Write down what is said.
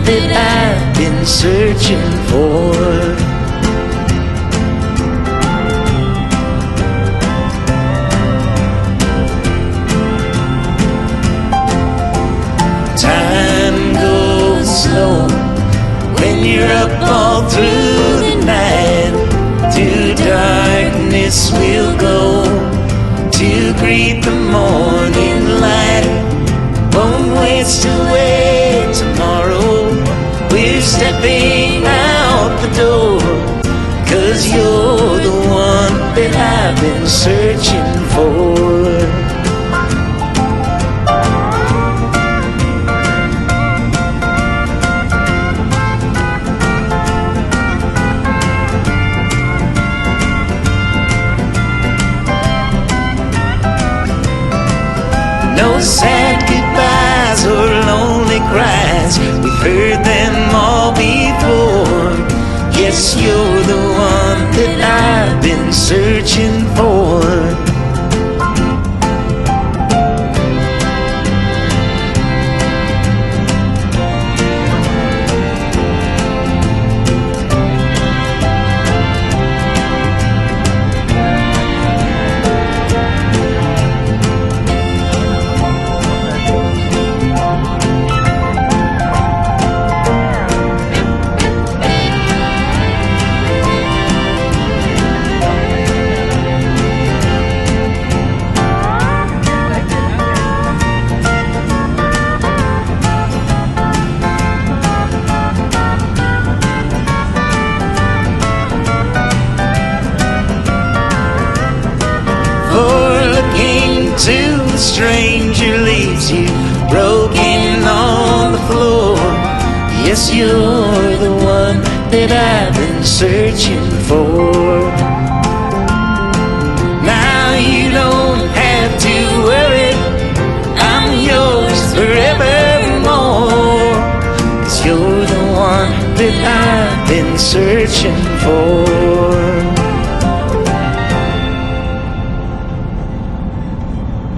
that I've been searching for. Time goes slow when you're up all through the night. To darkness we'll go to greet the morning light. Won't waste away tomorrow. We're stepping out the door, 'cause you're the one that I've been searching for. No sad goodbyes or lonely cries, we've heard them all before. Yes, you're the one that I've been searching for. Till the stranger leaves you broken on the floor. Yes, you're the one that I've been searching for. Now you don't have to worry, I'm yours forevermore. 'Cause you're the one that I've been searching for.